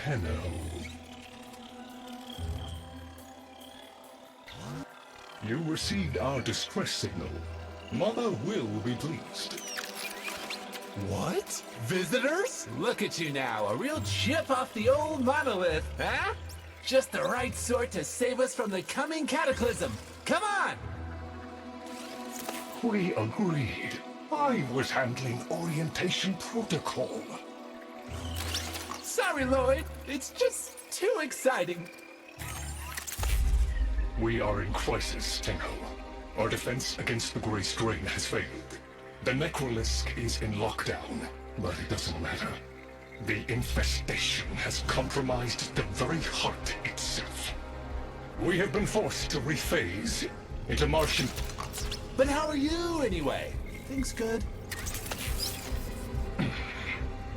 Tenno. You received our distress signal. Mother will be pleased. What? Visitors? Look at you now, a real chip off the old monolith, huh? Just the right sort to save us from the coming cataclysm. Come on! We agreed. I was handling orientation protocol. Sorry, Lloyd. It's just too exciting. We are in crisis, Tenno. Our defense against the Grey Strain has failed. The Necrolisk is in lockdown, but it doesn't matter. The infestation has compromised the very heart itself. We have been forced to rephase into Martian... But how are you, anyway? Things good?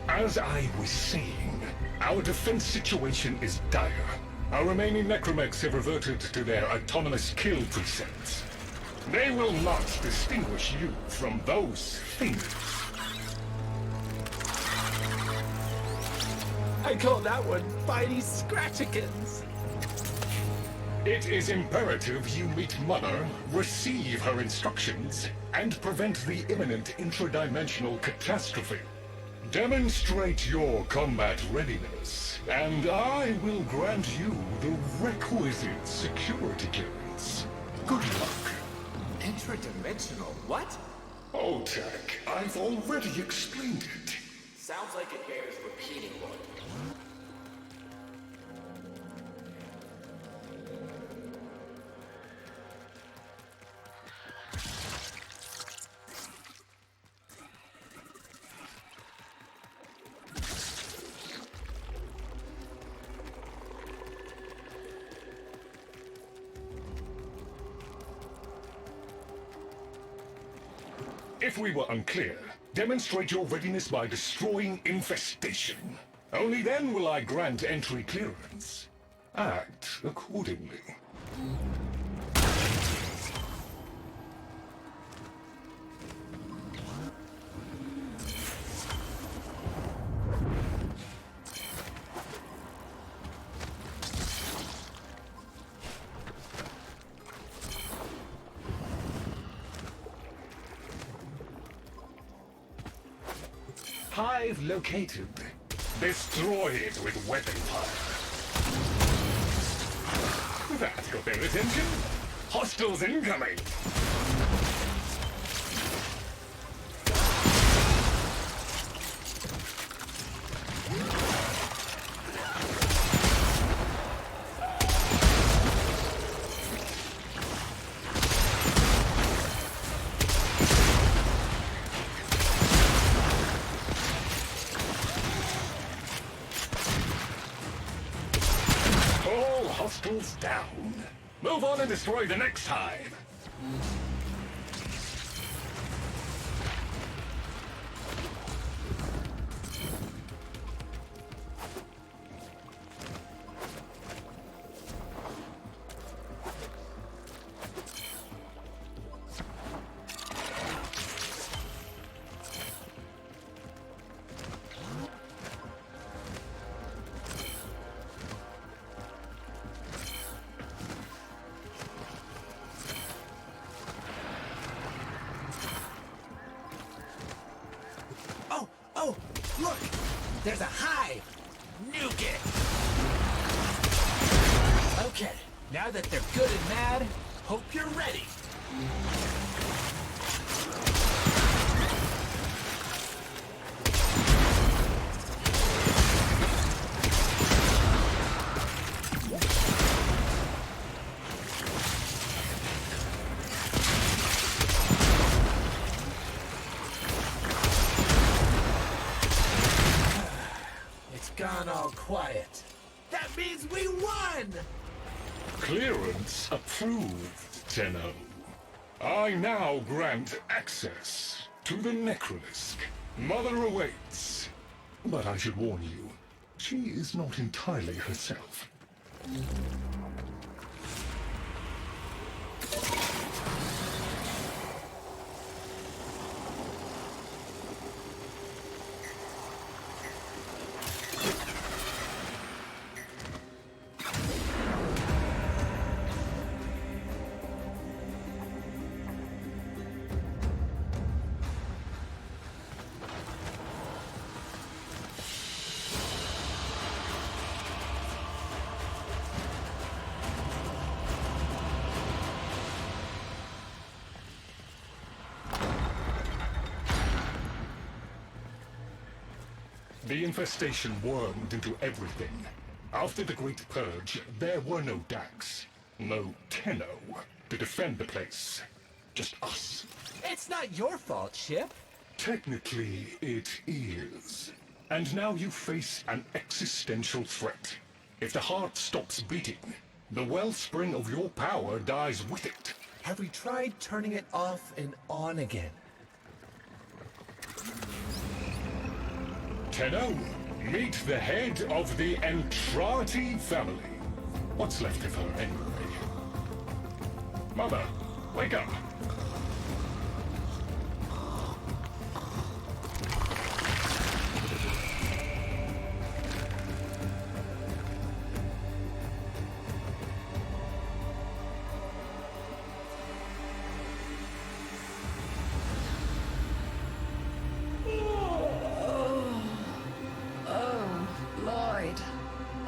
As I was saying, our defense situation is dire. Our remaining necromechs have reverted to their autonomous kill precepts. They will not distinguish you from those things. I call that one Bitey Scratchikins. It is imperative you meet Mother, receive her instructions, and prevent the imminent intradimensional catastrophe. Demonstrate your combat readiness, and I will grant you the requisite security clearance. Good luck. Intradimensional? What? Oh, Tech, I've already explained it. Sounds like it bears repeating, Lloyd. If we were unclear, demonstrate your readiness by destroying infestation. Only then will I grant entry clearance. Act accordingly. Hive located. Destroy it with weapon fire. That got their attention. Hostiles incoming. All hostiles down. Move on and destroy the next hive. Oh, look! There's a hive! Nuke it! Okay, now that they're good and mad, hope you're ready. Gone all quiet. That means we won! Clearance approved, Tenno. I now grant access to the Necrolisk. Mother awaits. But I should warn you, she is not entirely herself. The infestation wormed into everything. After the Great Purge, there were no Dax, no Tenno to defend the place. Just us. It's not your fault, Chip. Technically, it is. And now you face an existential threat. If the heart stops beating, the wellspring of your power dies with it. Have we tried turning it off and on again? Tenno, meet the head of the Entrati family. What's left of her, anyway? Mother, wake up.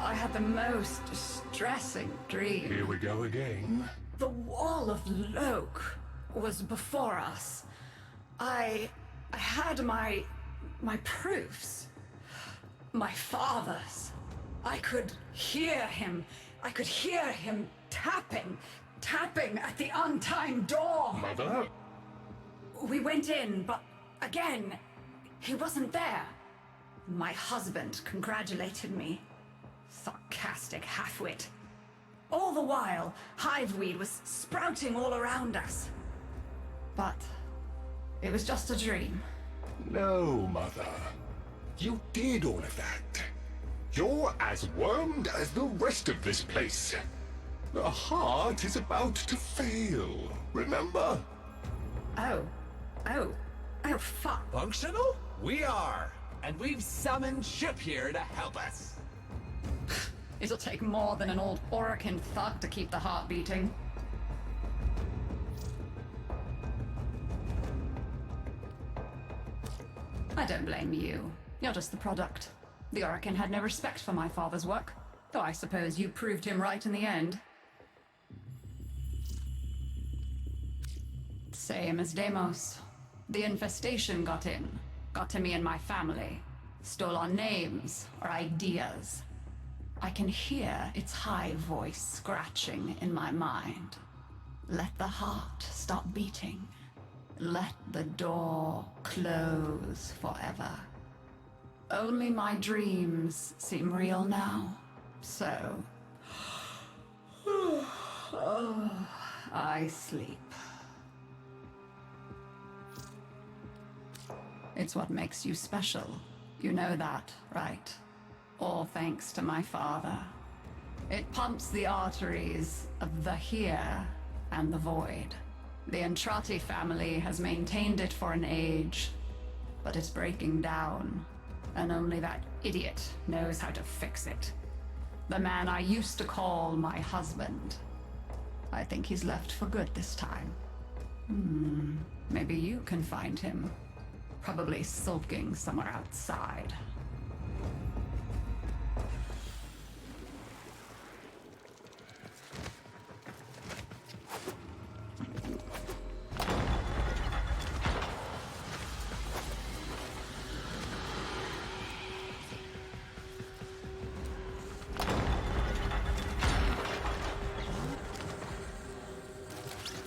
I had the most distressing dream. Here we go again. The wall of Loke was before us. I had my proofs. My father's. I could hear him. I could hear him tapping at the untimed door. Mother? We went in, but again, he wasn't there. My husband congratulated me. Sarcastic halfwit. All the while, hiveweed was sprouting all around us. But it was just a dream. No, Mother. You did all of that. You're as wormed as the rest of this place. The heart is about to fail, remember? Oh, fuck. Functional? We are. And we've summoned Chip here to help us. It'll take more than an old Orokin thug to keep the heart beating. I don't blame you. You're just the product. The Orokin had no respect for my father's work, though I suppose you proved him right in the end. Same as Deimos. The infestation got in. Got to me and my family. Stole our names, our ideas. I can hear its high voice scratching in my mind. Let the heart stop beating. Let the door close forever. Only my dreams seem real now. So... I sleep. It's what makes you special. You know that, right? All thanks to my father. It pumps the arteries of the here and the void. The Entrati family has maintained it for an age, but it's breaking down, and only that idiot knows how to fix it. The man I used to call my husband. I think he's left for good this time. Maybe you can find him. Probably sulking somewhere outside.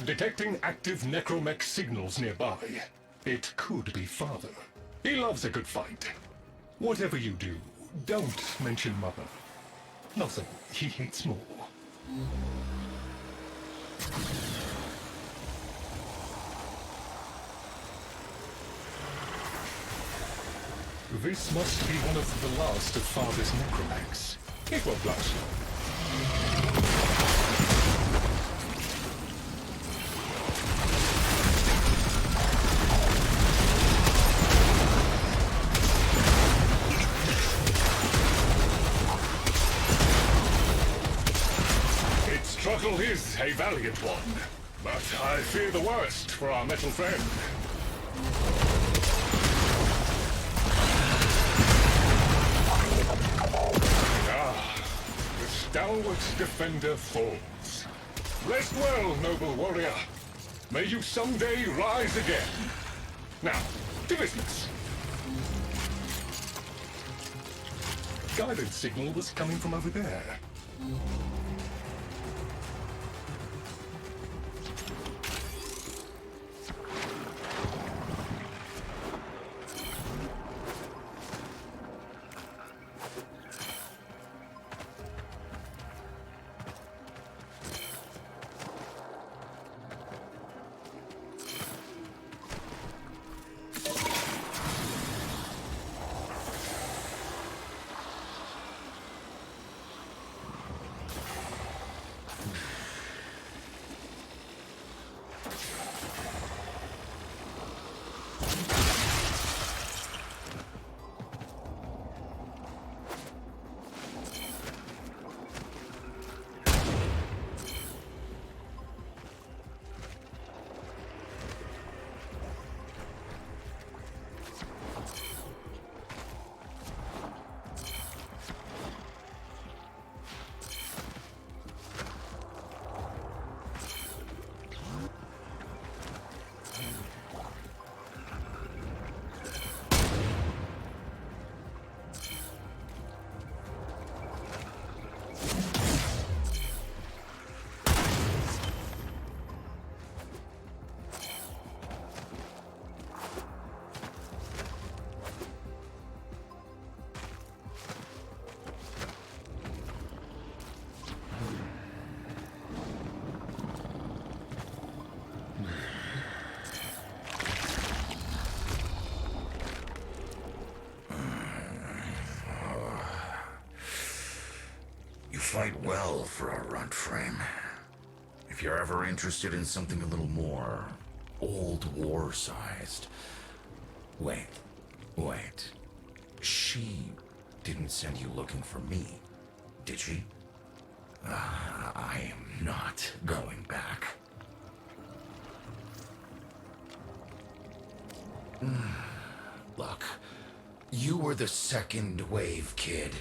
Detecting active necromech signals nearby. It could be Father. He loves a good fight. Whatever you do, don't mention Mother. Nothing he hates more. This must be one of the last of Father's necromechs. It won't last long. Struggle is a valiant one, but I fear the worst for our metal friend. The stalwart defender falls. Rest well, noble warrior. May you someday rise again. Now, to business. guidance signal was coming from over there. Fight well for a Warframe. If you're ever interested in something a little more old war-sized. Wait. She didn't send you looking for me, did she? I am not going back. Look, you were the second wave, kid.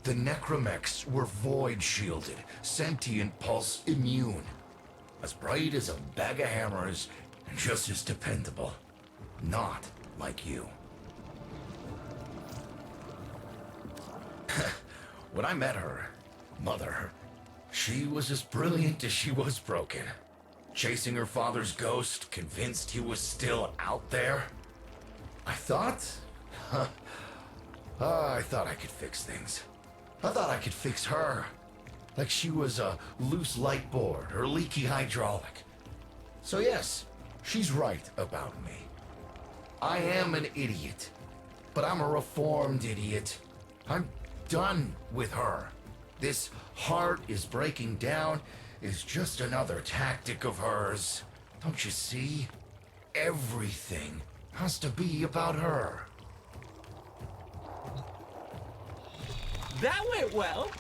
The necromechs were void-shielded, sentient pulse immune. As bright as a bag of hammers, and just as dependable. Not like you. When I met her, Mother, she was as brilliant as she was broken. Chasing her father's ghost, convinced he was still out there. I thought I could fix things. I thought I could fix her. Like she was a loose light board or leaky hydraulic. So yes, she's right about me. I am an idiot. But I'm a reformed idiot. I'm done with her. This heart is breaking down is just another tactic of hers. Don't you see? Everything has to be about her. That went well.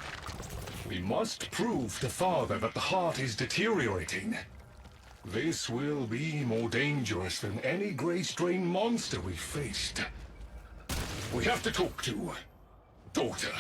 We must prove to Father that the heart is deteriorating. This will be more dangerous than any gray strain monster we've faced. We have to talk to Daughter.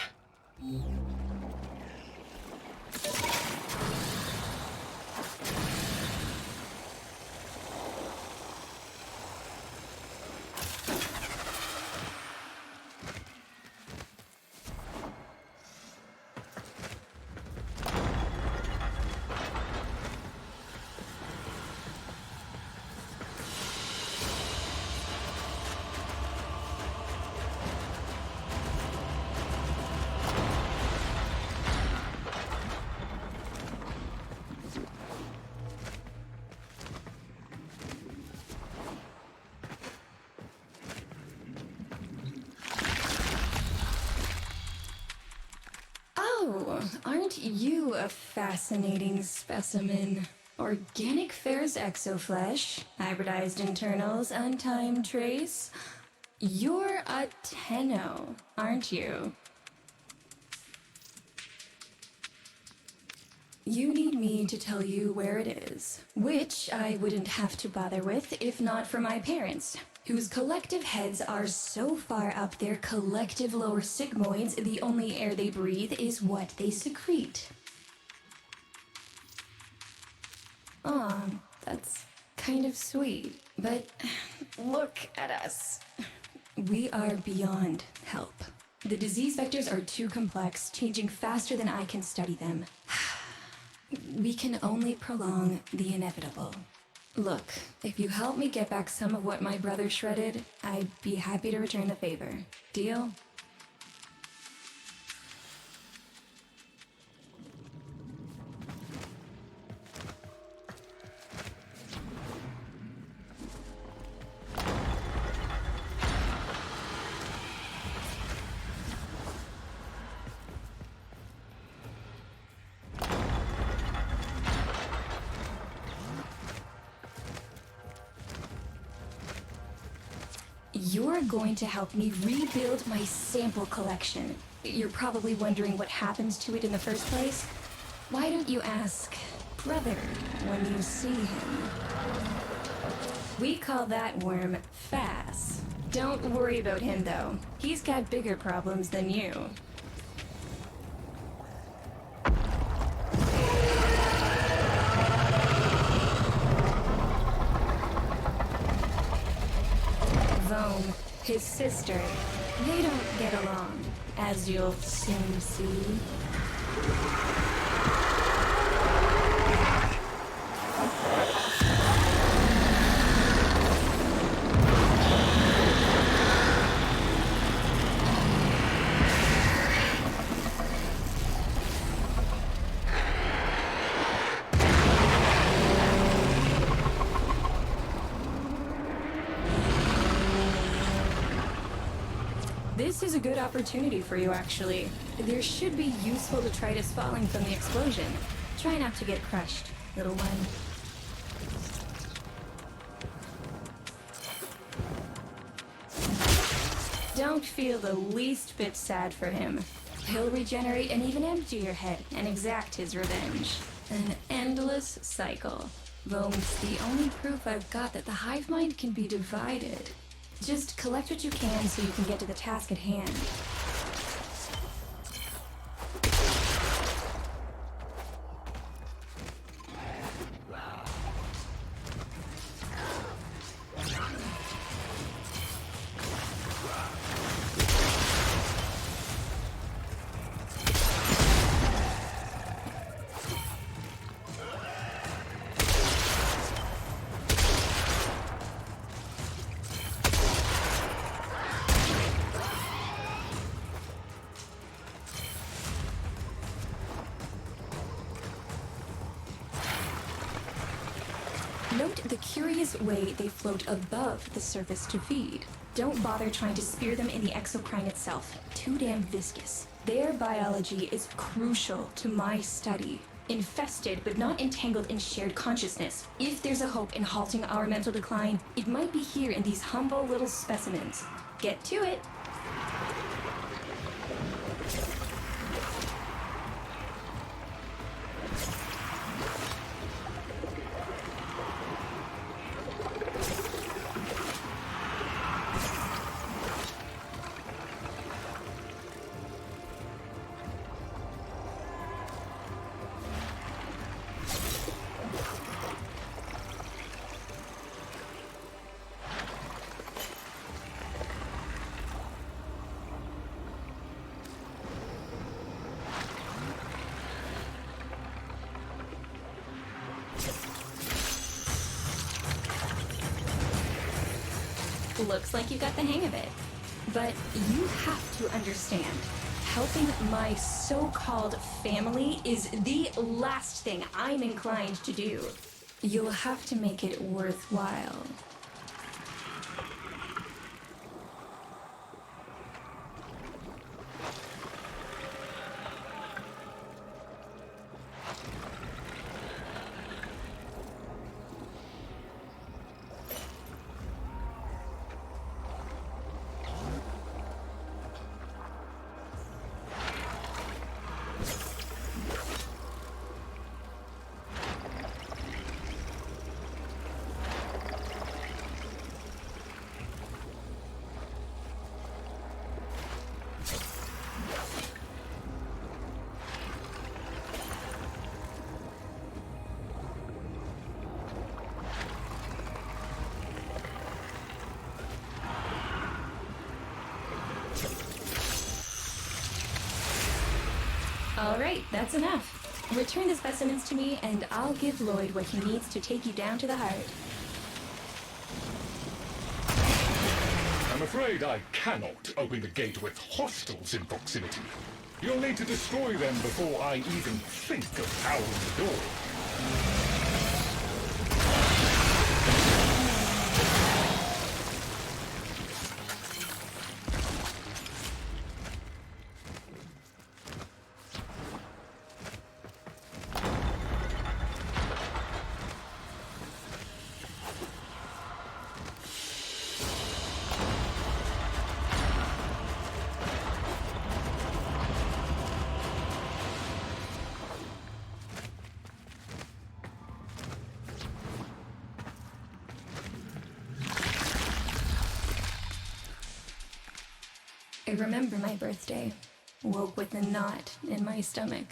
Oh, aren't you a fascinating specimen? Organic ferrous exoflesh, hybridized internals, untimed trace. You're a Tenno, aren't you? You need me to tell you where it is, which I wouldn't have to bother with if not for my parents, whose collective heads are so far up their collective lower sigmoids, the only air they breathe is what they secrete. Aw, that's kind of sweet, but look at us. We are beyond help. The disease vectors are too complex, changing faster than I can study them. We can only prolong the inevitable. Look, if you help me get back some of what my brother shredded, I'd be happy to return the favor. Deal? You're going to help me rebuild my sample collection. You're probably wondering what happens to it in the first place. Why don't you ask brother when you see him? We call that worm Fass. Don't worry about him though. He's got bigger problems than you. His sister, they don't get along, as you'll soon see. This is a good opportunity for you, actually. There should be useful detritus falling from the explosion. Try not to get crushed, little one. Don't feel the least bit sad for him. He'll regenerate and even empty your head and exact his revenge. An endless cycle. Though it's the only proof I've got that the hive mind can be divided. Just collect what you can so you can get to the task at hand. Note the curious way they float above the surface to feed. Don't bother trying to spear them in the exocrine itself. Too damn viscous. Their biology is crucial to my study. Infested, but not entangled in shared consciousness. If there's a hope in halting our mental decline, it might be here in these humble little specimens. Get to it! Looks like you got the hang of it. But you have to understand, helping my so-called family is the last thing I'm inclined to do. You'll have to make it worthwhile. All right, that's enough. Return the specimens to me, and I'll give Lloyd what he needs to take you down to the heart. I'm afraid I cannot open the gate with hostiles in proximity. You'll need to destroy them before I even think of powering the door. I remember my birthday. Woke with a knot in my stomach.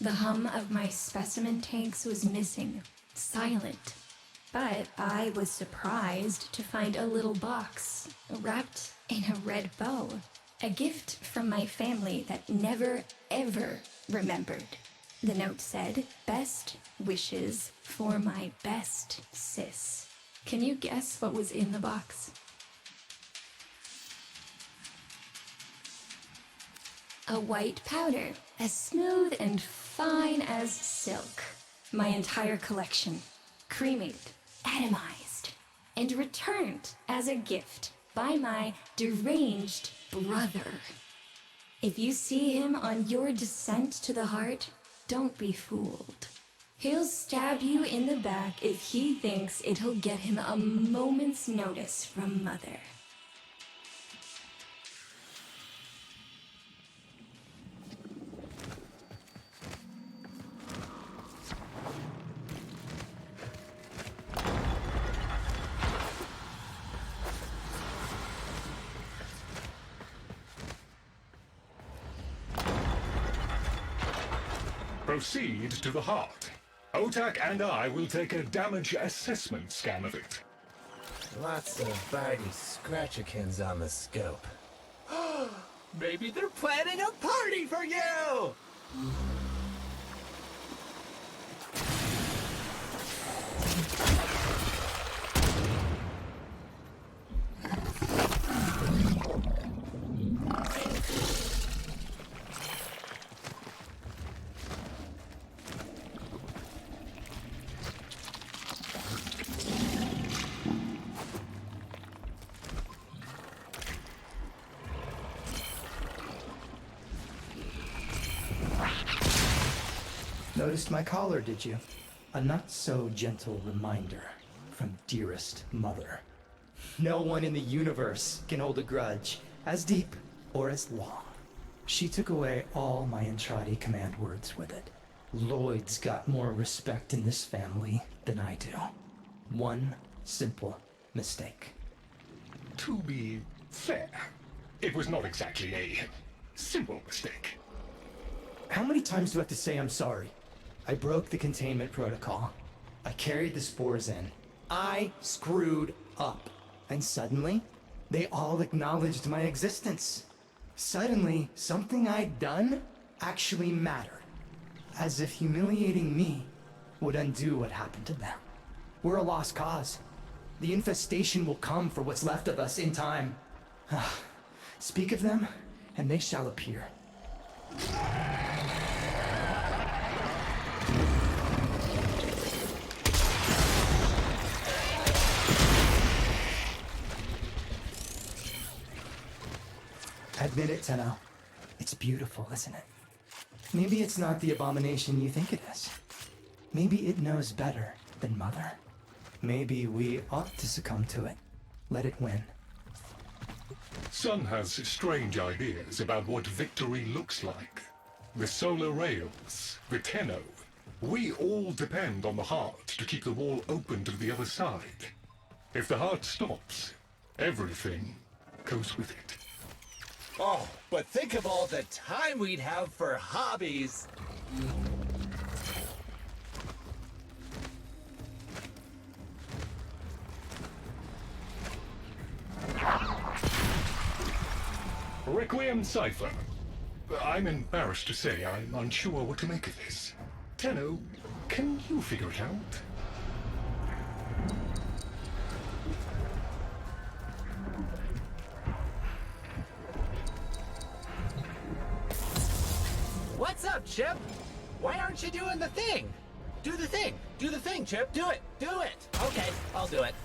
The hum of my specimen tanks was missing. Silent. But I was surprised to find a little box wrapped in a red bow. A gift from my family that never, ever remembered. The note said, "Best wishes for my best sis." Can you guess what was in the box? A white powder, as smooth and fine as silk. My entire collection, cremated, atomized, and returned as a gift by my deranged brother. If you see him on your descent to the heart, don't be fooled. He'll stab you in the back if he thinks it'll get him a moment's notice from Mother. Proceed to the heart. Otak and I will take a damage assessment scan of it. Lots of bitey scratchikins on the scope. Maybe they're planning a party for you! Noticed my collar, did you? A not-so-gentle reminder from dearest mother. No one in the universe can hold a grudge as deep or as long. She took away all my Entradi command words with it. Lloyd's got more respect in this family than I do. One simple mistake. To be fair, it was not exactly a simple mistake. How many times do I have to say I'm sorry? I broke the containment protocol. I carried the spores in. I screwed up. And suddenly, they all acknowledged my existence. Suddenly, something I'd done actually mattered. As if humiliating me would undo what happened to them. We're a lost cause. The infestation will come for what's left of us in time. Speak of them, and they shall appear. Admit it, Tenno. It's beautiful, isn't it? Maybe it's not the abomination you think it is. Maybe it knows better than Mother. Maybe we ought to succumb to it. Let it win. Sun has strange ideas about what victory looks like. The solar rails, the Tenno. We all depend on the heart to keep the wall open to the other side. If the heart stops, everything goes with it. Oh, but think of all the time we'd have for hobbies. Requiem Cipher. I'm embarrassed to say I'm unsure what to make of this. Tenno, can you figure it out? What's up, Chip? Why aren't you doing the thing? Do the thing. Do the thing, Chip. Do it. Do it. Okay, I'll do it.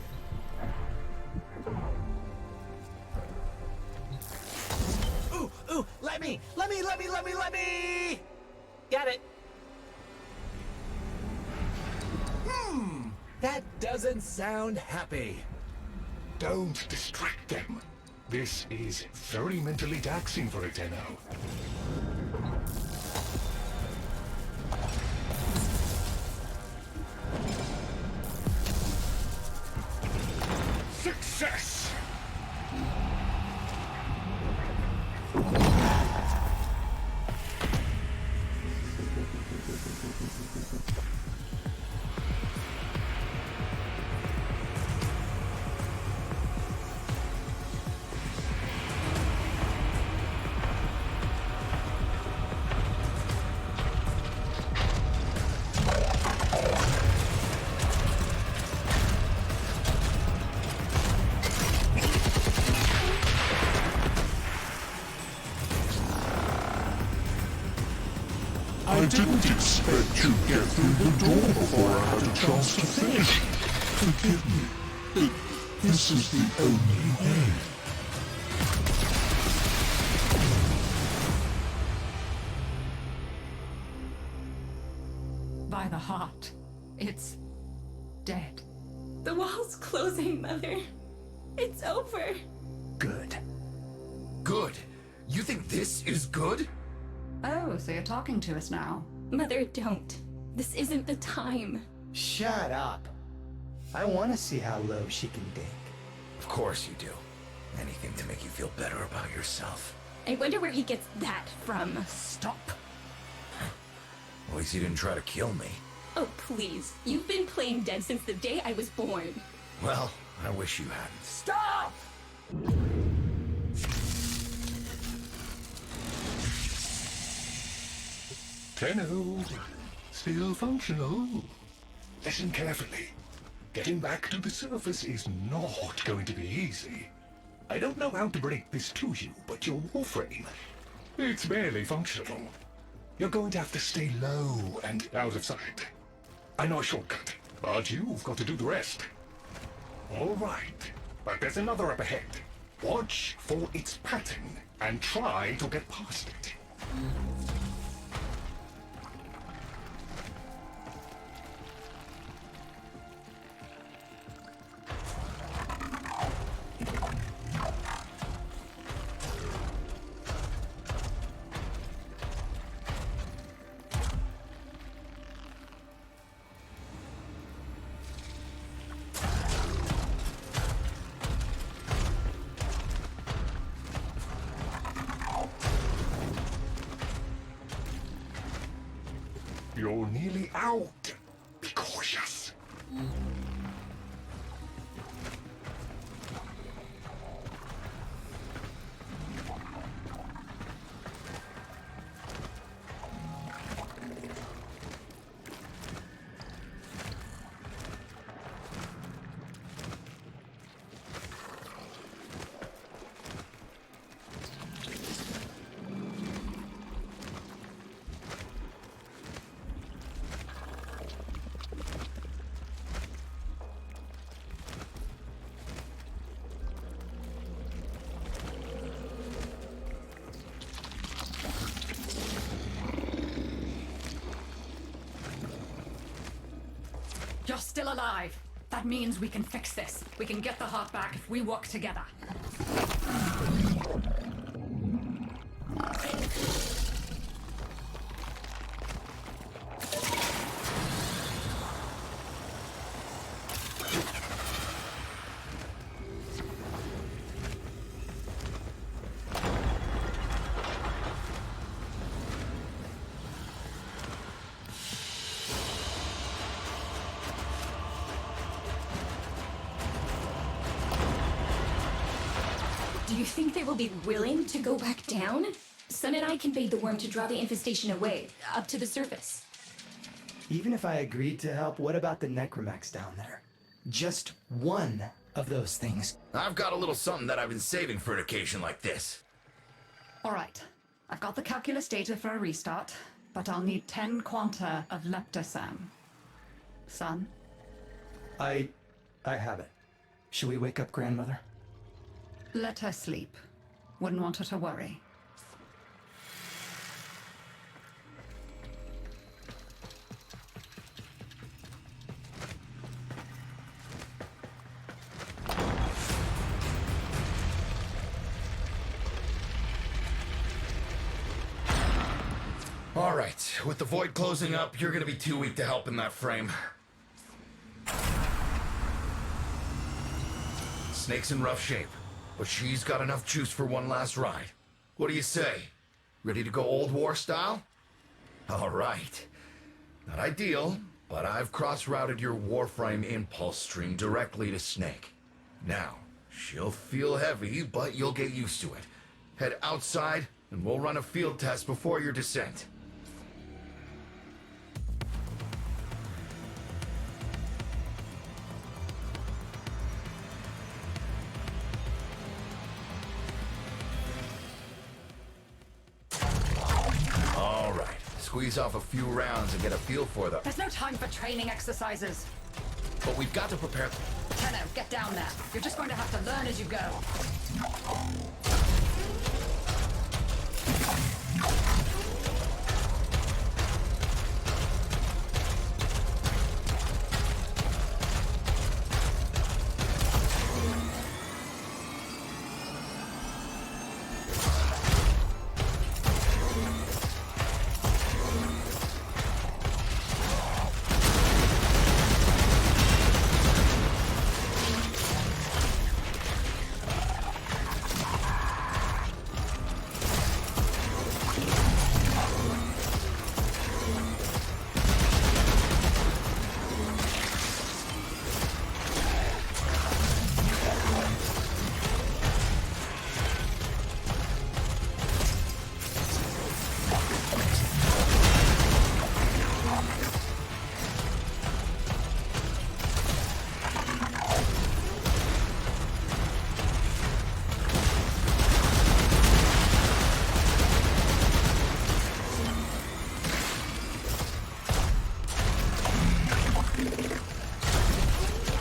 Ooh, let me. Got it. That doesn't sound happy. Don't distract them. This is very mentally taxing for a Tenno. Success! I didn't expect to get through the door before I had a chance to finish. Forgive me, but this is the only way. By the heart, it's dead. The wall's closing, Mother. It's over. Good. Good? You think this is good? Oh, so you're talking to us now. Mother, don't. This isn't the time. Shut up. I want to see how low she can dig. Of course you do. Anything to make you feel better about yourself. I wonder where he gets that from. Stop. At least you didn't try to kill me. Oh, please. You've been playing dead since the day I was born. Well, I wish you hadn't. Stop! Tenno, still functional. Listen carefully. Getting back to the surface is not going to be easy. I don't know how to break this to you, but your Warframe, it's barely functional. You're going to have to stay low and out of sight. I know a shortcut, but you've got to do the rest. All right, but there's another up ahead. Watch for its pattern and try to get past it. You're nearly out. Be cautious. You're still alive. That means we can fix this. We can get the heart back if we work together. Do you think they will be willing to go back down? Sun and I conveyed the worm to draw the infestation away, up to the surface. Even if I agreed to help, what about the necromechs down there? Just one of those things. I've got a little something that I've been saving for an occasion like this. All right. I've got the calculus data for a restart, but I'll need 10 quanta of leptosam. Son? I have it. Should we wake up grandmother? Let her sleep. Wouldn't want her to worry. All right, with the void closing up, you're gonna be too weak to help in that frame. Snake's in rough shape, but she's got enough juice for one last ride. What do you say? Ready to go old war style? All right. Not ideal, but I've cross-routed your Warframe impulse stream directly to Snake. Now, she'll feel heavy, but you'll get used to it. Head outside, and we'll run a field test before your descent. All right, squeeze off a few rounds and get a feel for them. There's no time for training exercises. But we've got to prepare... Tenno, get down there. You're just going to have to learn as you go.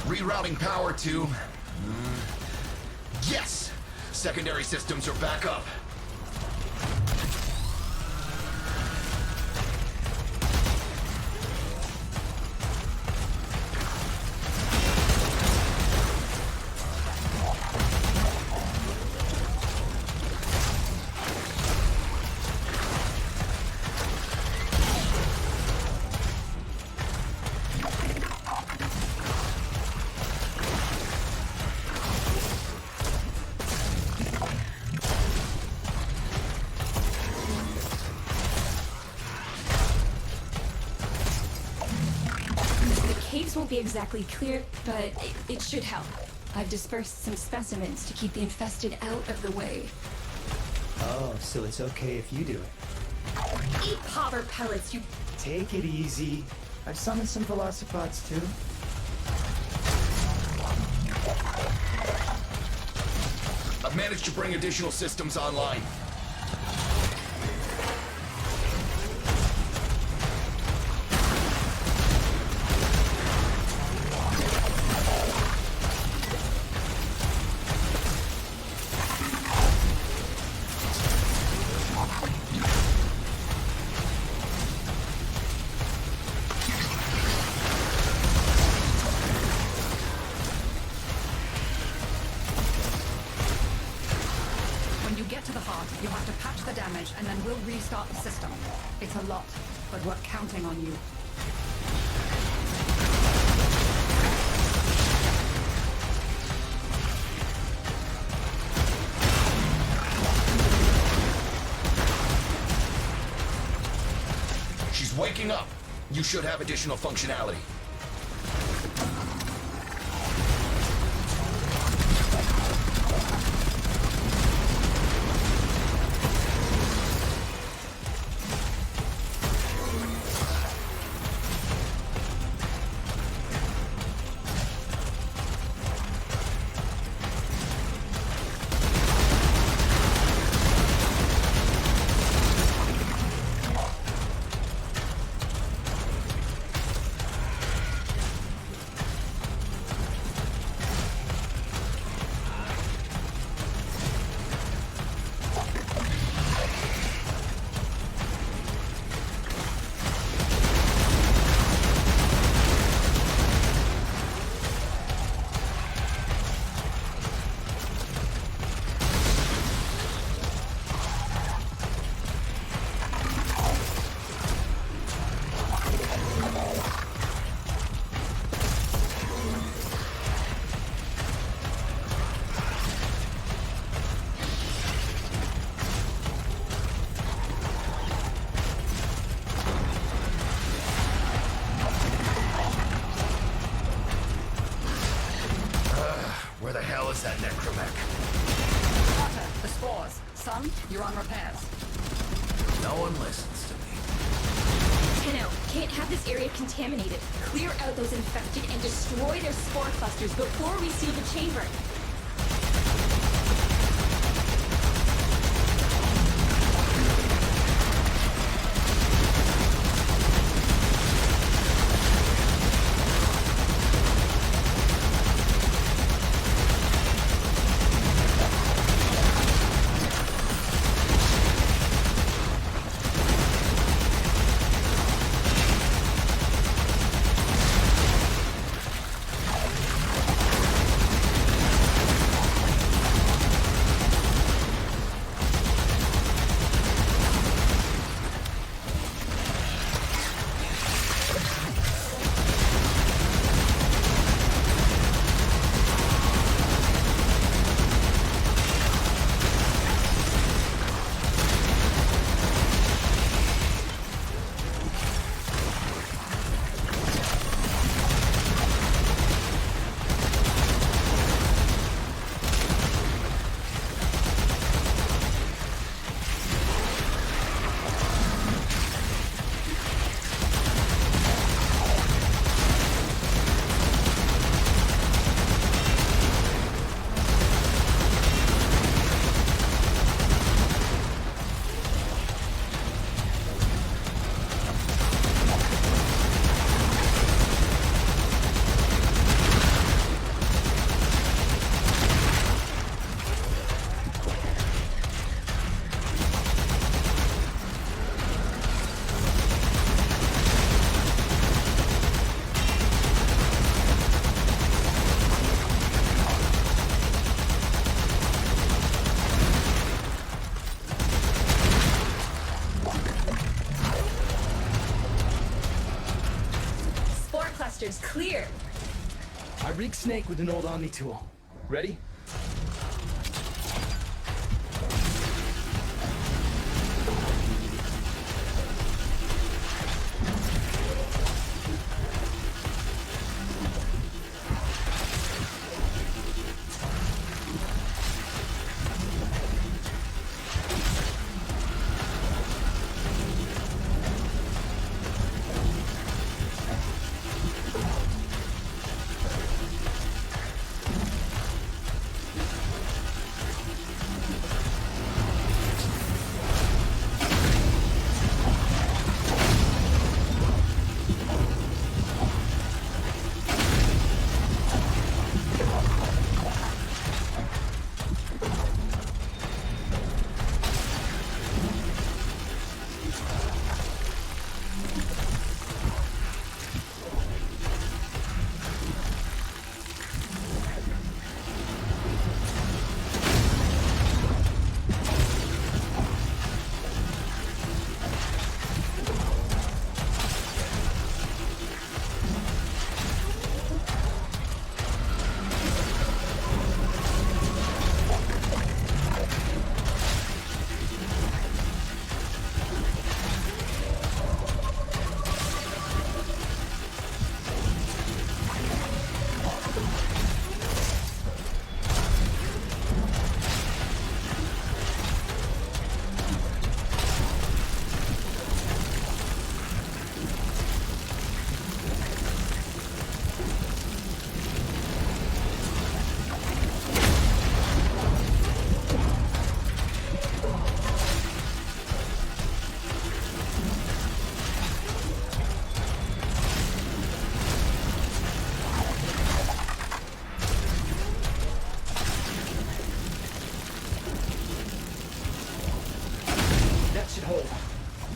Rerouting power to... Yes! Secondary systems are back up. Caves won't be exactly clear, but it should help. I've dispersed some specimens to keep the infested out of the way. Oh, so it's okay if you do it. Eat popper pellets, you... Take it easy. I've summoned some velocipods too. I've managed to bring additional systems online. To the heart, you'll have to patch the damage, and then we'll restart the system. It's a lot, but we're counting on you. She's waking up. You should have additional functionality. son. You're on repairs. No one listens to me. Tenno, can't have this area contaminated. Clear out those infected and destroy their spore clusters before we seal the chamber. Clusters clear. I rigged Snake with an old Omni tool. Ready?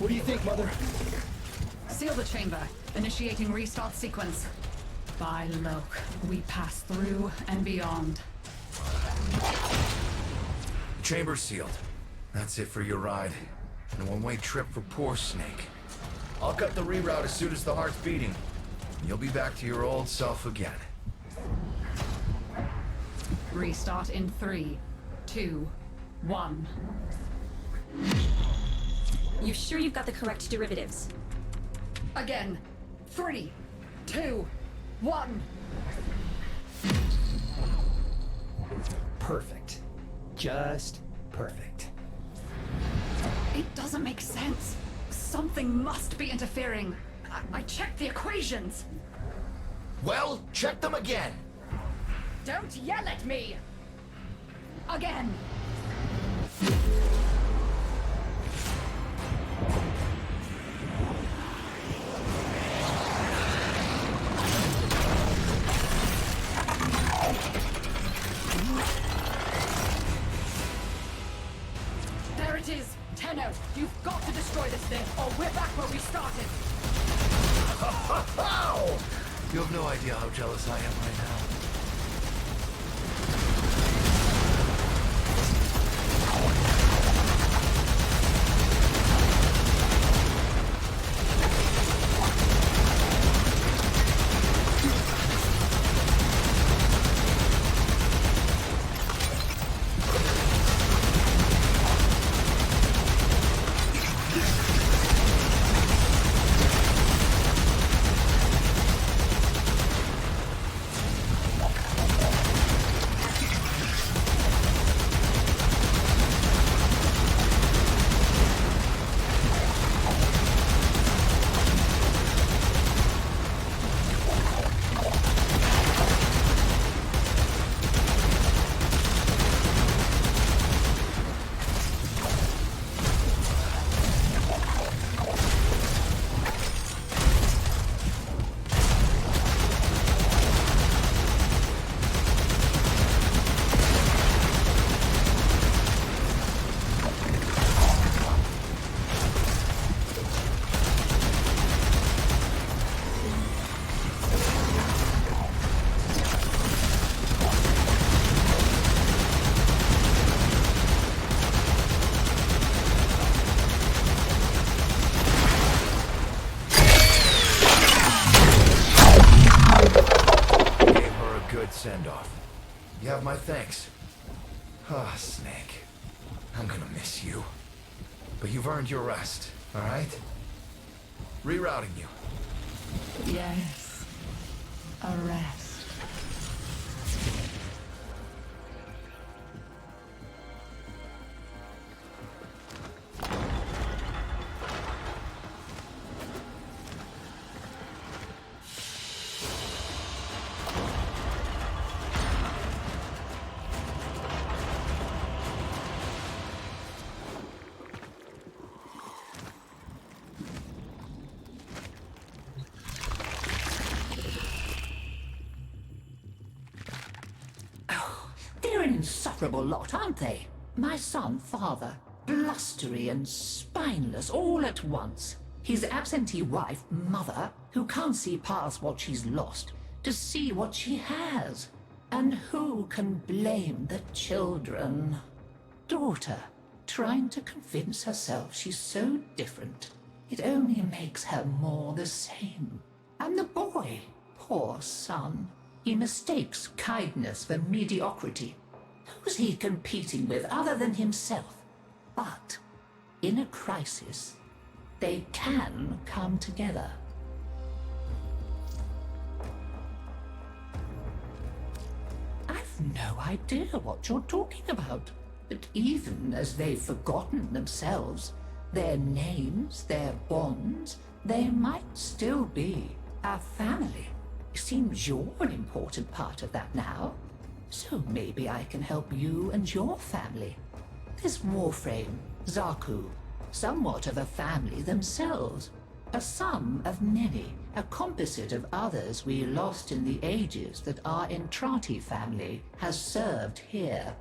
What do you think, Mother? Seal the chamber. Initiating restart sequence. By Loke, we pass through and beyond. Chamber sealed. That's it for your ride. And a one-way trip for poor Snake. I'll cut the reroute as soon as the heart's beating. You'll be back to your old self again. Restart in 3, 2, 1. You sure you've got the correct derivatives? Again. 3, 2, 1. Perfect. Just perfect. It doesn't make sense. Something must be interfering. I checked the equations. Well, check them again. Don't yell at me! Again! There it is! Tenno, you've got to destroy this thing, or we're back where we started! Ow! You have no idea how jealous I am right now. Send-off. You have my thanks. Ah, Snake. I'm gonna miss you. But you've earned your rest, alright? Rerouting you. Yes. A rest. They're an insufferable lot, aren't they? My son, father, blustery and spineless all at once. His absentee wife, mother, who can't see past what she's lost to see what she has. And who can blame the children? Daughter, trying to convince herself she's so different. It only makes her more the same. And the boy, poor son. He mistakes kindness for mediocrity. Who's he competing with other than himself? But in a crisis, they can come together. I've no idea what you're talking about. But even as they've forgotten themselves, their names, their bonds, they might still be a family. Seems you're an important part of that now. So maybe I can help you and your family. This Warframe, Zaku, somewhat of a family themselves. A sum of many, a composite of others we lost in the ages that our Entrati family has served here.